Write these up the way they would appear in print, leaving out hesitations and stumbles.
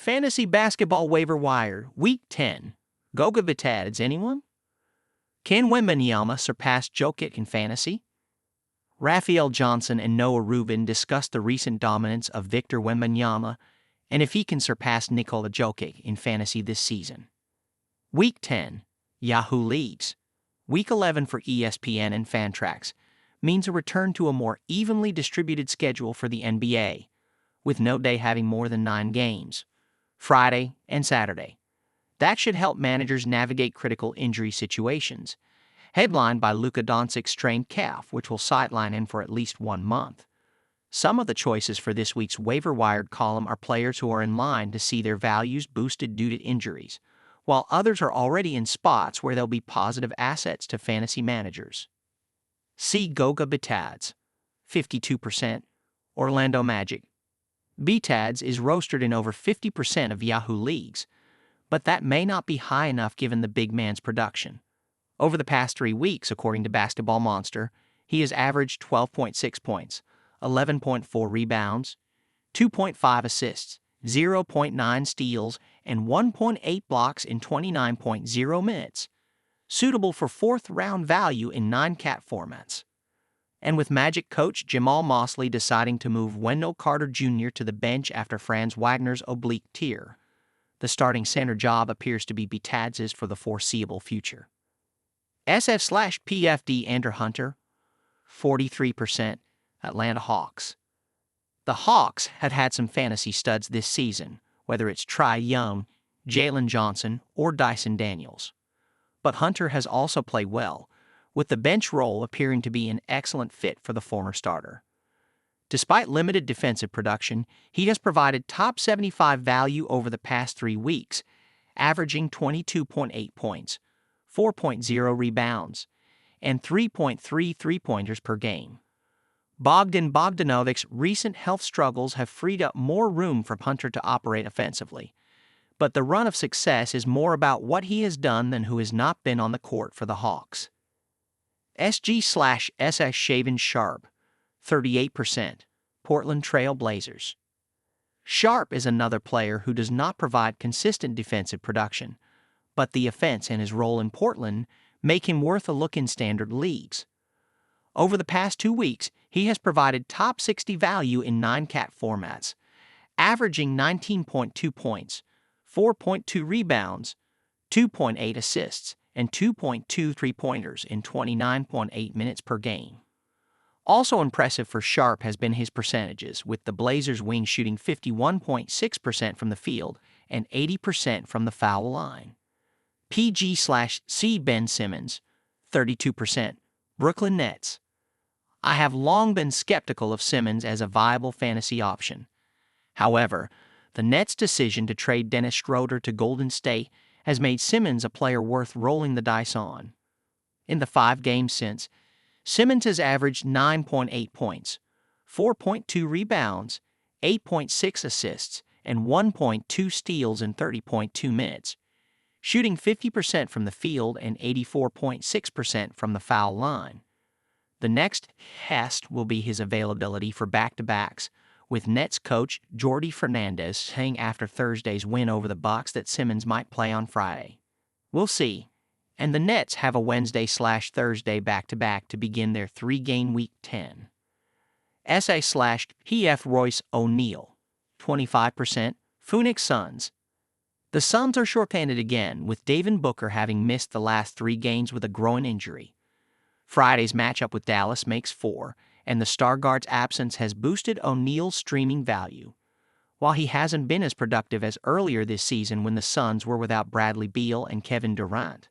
Fantasy Basketball Waiver Wire, Week 10. Goga Bitadze, anyone? Can Wembanyama surpass Jokic in fantasy? Raphael Johnson and Noah Rubin discussed the recent dominance of Victor Wembanyama and if he can surpass Nikola Jokic in fantasy this season. Week 10. Yahoo Leagues. Week 11 for ESPN and Fantrax means a return to a more evenly distributed schedule for the NBA, with no day having more than 9 games. Friday, and Saturday. That should help managers navigate critical injury situations, headlined by Luka Doncic's strained calf, which will sideline him for at least 1 month. Some of the choices for this week's waiver wired column are players who are in line to see their values boosted due to injuries, while others are already in spots where they'll be positive assets to fantasy managers. See Goga Bitadze, 52%, Orlando Magic. Bitadze is rostered in over 50% of Yahoo leagues, but that may not be high enough given the big man's production. Over the past 3 weeks, according to Basketball Monster, he has averaged 12.6 points, 11.4 rebounds, 2.5 assists, 0.9 steals, and 1.8 blocks in 29.0 minutes, suitable for 4th-round value in 9-cat formats. And with Magic coach Jamal Mosley deciding to move Wendell Carter Jr. to the bench after Franz Wagner's oblique tear, the starting center job appears to be Bitadze's for the foreseeable future. SF/PFD Andrew Hunter, 43%, Atlanta Hawks. The Hawks have had some fantasy studs this season, whether it's Trae Young, Jalen Johnson, or Dyson Daniels. But Hunter has also played well, with the bench role appearing to be an excellent fit for the former starter. Despite limited defensive production, he has provided top 75 value over the past 3 weeks, averaging 22.8 points, 4.0 rebounds, and 3.3 three-pointers per game. Bogdan Bogdanovic's recent health struggles have freed up more room for Hunter to operate offensively, but the run of success is more about what he has done than who has not been on the court for the Hawks. SG/SS Shaven Sharp, 38%, Portland Trail Blazers. Sharp is another player who does not provide consistent defensive production, but the offense and his role in Portland make him worth a look in standard leagues. Over the past 2 weeks, he has provided top 60 value in 9-cat formats, averaging 19.2 points, 4.2 rebounds, 2.8 assists, and 2.2 three-pointers in 29.8 minutes per game. Also impressive for Sharp has been his percentages, with the Blazers' wing shooting 51.6% from the field and 80% from the foul line. PG/C Ben Simmons, 32%, Brooklyn Nets. I have long been skeptical of Simmons as a viable fantasy option. However, the Nets' decision to trade Dennis Schroeder to Golden State has made Simmons a player worth rolling the dice on. In the 5 games since, Simmons has averaged 9.8 points, 4.2 rebounds, 8.6 assists, and 1.2 steals in 30.2 minutes, shooting 50% from the field and 84.6% from the foul line. The next test will be his availability for back-to-backs, with Nets coach Jordi Fernandez saying after Thursday's win over the Bucks that Simmons might play on Friday. We'll see. And the Nets have a Wednesday/Thursday back-to-back to begin their 3-game Week 10. SA/PF Royce O'Neal, 25%, Phoenix Suns. The Suns are shorthanded again, with Devin Booker having missed the last 3 games with a groin injury. Friday's matchup with Dallas makes 4, and the star guard's absence has boosted O'Neal's streaming value. While he hasn't been as productive as earlier this season when the Suns were without Bradley Beal and Kevin Durant,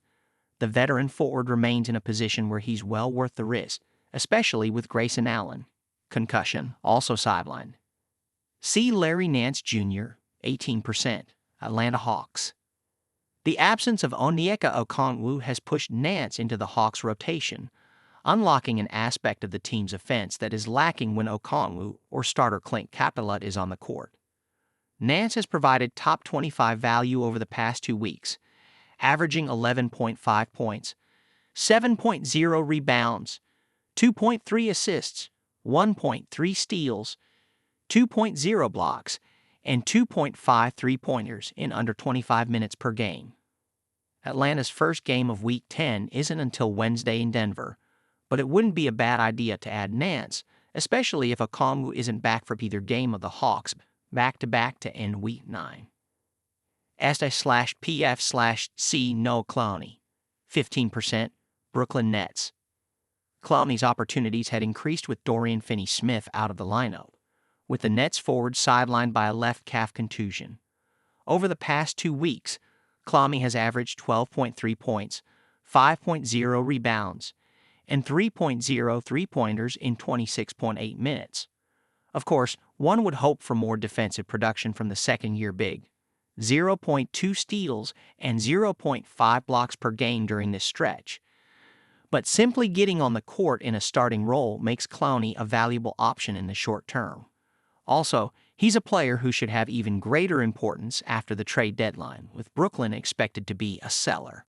the veteran forward remains in a position where he's well worth the risk, especially with Grayson Allen, concussion, also sidelined. See Larry Nance Jr., 18%, Atlanta Hawks. The absence of Onyeka Okongwu has pushed Nance into the Hawks' rotation, unlocking an aspect of the team's offense that is lacking when Okongwu or starter Clint Capela is on the court. Nance has provided top 25 value over the past 2 weeks, averaging 11.5 points, 7.0 rebounds, 2.3 assists, 1.3 steals, 2.0 blocks, and 2.5 three-pointers in under 25 minutes per game. Atlanta's first game of Week 10 isn't until Wednesday in Denver, but it wouldn't be a bad idea to add Nance, especially if Okongwu isn't back for either game of the Hawks back-to-back to end Week 9. /PF/C No Clowney, 15%, Brooklyn Nets. Clowney's opportunities had increased with Dorian Finney-Smith out of the lineup, with the Nets forward sidelined by a left calf contusion. Over the past 2 weeks, Clowney has averaged 12.3 points, 5.0 rebounds, and 3.0 three-pointers in 26.8 minutes. Of course, one would hope for more defensive production from the second-year big. 0.2 steals and 0.5 blocks per game during this stretch. But simply getting on the court in a starting role makes Clowney a valuable option in the short term. Also, he's a player who should have even greater importance after the trade deadline, with Brooklyn expected to be a seller.